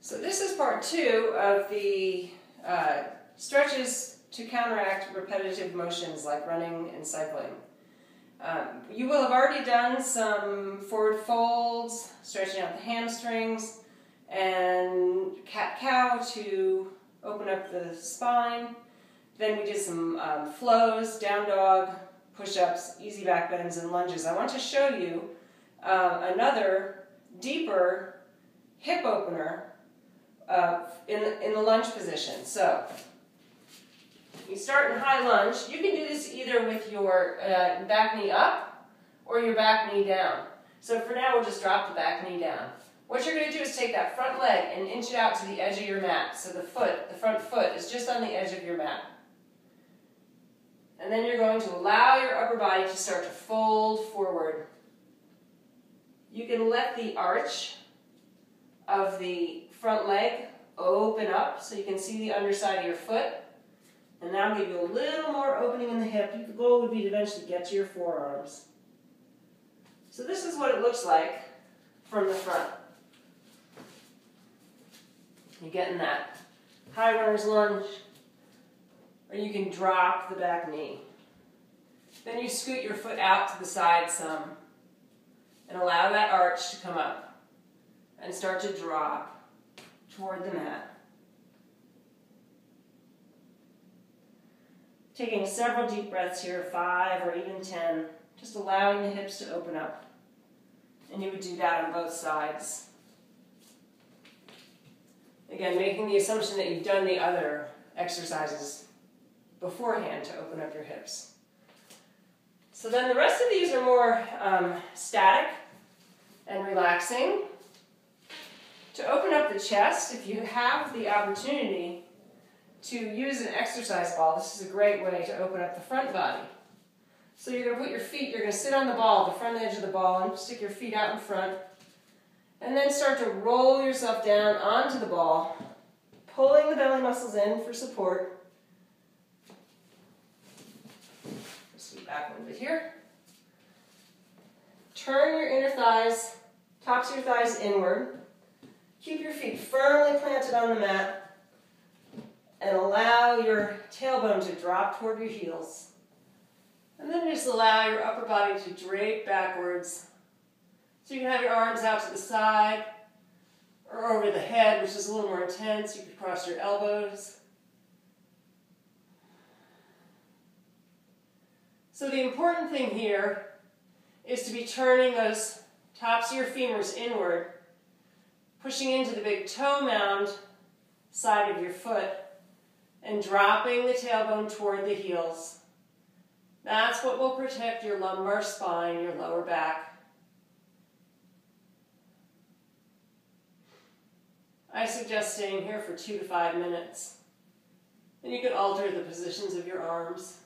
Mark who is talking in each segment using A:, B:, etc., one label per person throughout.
A: So this is part 2 of the stretches to counteract repetitive motions like running and cycling. You will have already done some forward folds, stretching out the hamstrings, and cat-cow to open up the spine. Then we did some flows, down dog, push-ups, easy back bends, and lunges. I want to show you another deeper hip opener in the lunge position. So you start in high lunge. You can do this either with your back knee up or your back knee down. So for now, we'll just drop the back knee down. What you're going to do is take that front leg and inch it out to the edge of your mat. So the front foot is just on the edge of your mat. And then you're going to allow your upper body to start to fold forward. You can let the arch of the front leg open up so you can see the underside of your foot. And now give you a little more opening in the hip. The goal would be to eventually get to your forearms. So this is what it looks like from the front. You get in that high runner's lunge, or you can drop the back knee. Then you scoot your foot out to the side some and allow that arch to come up and start to drop toward the mat. Taking several deep breaths here, 5 or even 10, just allowing the hips to open up. And you would do that on both sides. Again, making the assumption that you've done the other exercises beforehand to open up your hips. So then the rest of these are more static and relaxing. To open up the chest, if you have the opportunity to use an exercise ball, this is a great way to open up the front body. So you're going to put your feet, you're going to sit on the ball, the front edge of the ball, and stick your feet out in front. And then start to roll yourself down onto the ball, pulling the belly muscles in for support. Scoot back a little bit here. Turn your inner thighs, tops of your thighs inward. Keep your feet firmly planted on the mat and allow your tailbone to drop toward your heels. And then just allow your upper body to drape backwards. So you can have your arms out to the side or over the head, which is a little more intense. You could cross your elbows. So the important thing here is to be turning those tops of your femurs inward, pushing into the big toe mound side of your foot, and dropping the tailbone toward the heels. That's what will protect your lumbar spine, your lower back. I suggest staying here for 2 to 5 minutes. And you can alter the positions of your arms.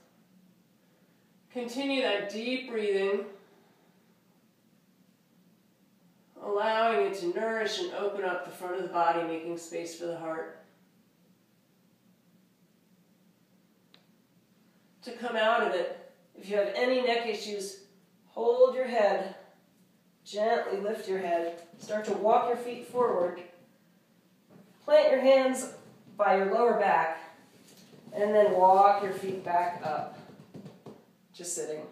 A: Continue that deep breathing, allowing it to nourish and open up the front of the body, making space for the heart. To come out of it, if you have any neck issues, hold your head, gently lift your head, start to walk your feet forward, plant your hands by your lower back, and then walk your feet back up, just sitting.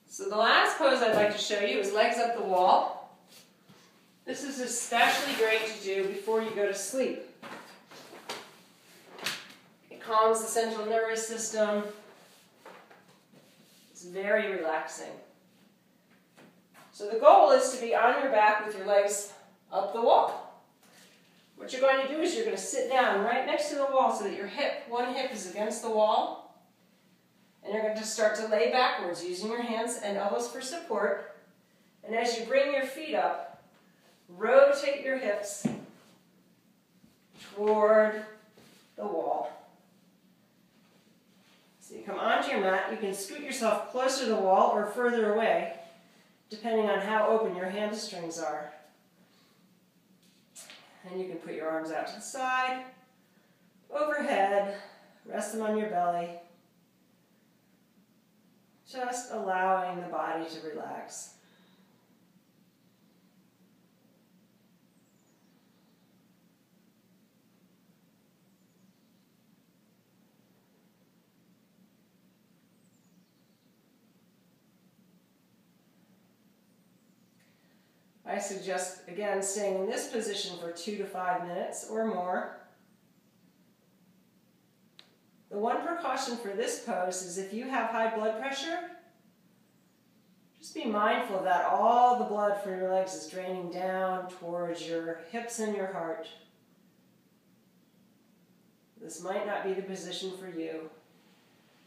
A: So the last pose I'd like to show you is legs up the wall. This is especially great to do before you go to sleep. It calms the central nervous system. It's very relaxing. So the goal is to be on your back with your legs up the wall. What you're going to do is you're going to sit down right next to the wall so that your one hip is against the wall. And you're going to start to lay backwards using your hands and elbows for support. And as you bring your feet up, rotate your hips toward the wall. So you come onto your mat, you can scoot yourself closer to the wall or further away, depending on how open your hamstrings are. And you can put your arms out to the side, overhead, rest them on your belly. Just allowing the body to relax. I suggest, again, staying in this position for 2 to 5 minutes or more. The one precaution for this pose is if you have high blood pressure, just be mindful that all the blood from your legs is draining down towards your hips and your heart. This might not be the position for you.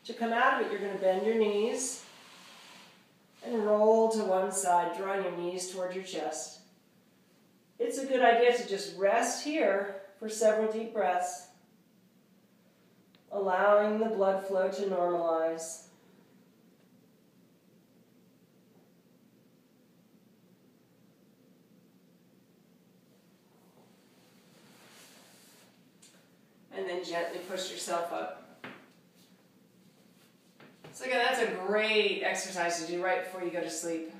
A: To come out of it, you're going to bend your knees and roll to one side, drawing your knees toward your chest. It's a good idea to just rest here for several deep breaths, allowing the blood flow to normalize. And then gently push yourself up. So again, that's a great exercise to do right before you go to sleep.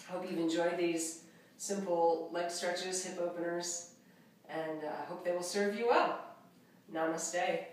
A: I hope you've enjoyed these simple leg stretches, hip openers, and I hope they will serve you well. Namaste.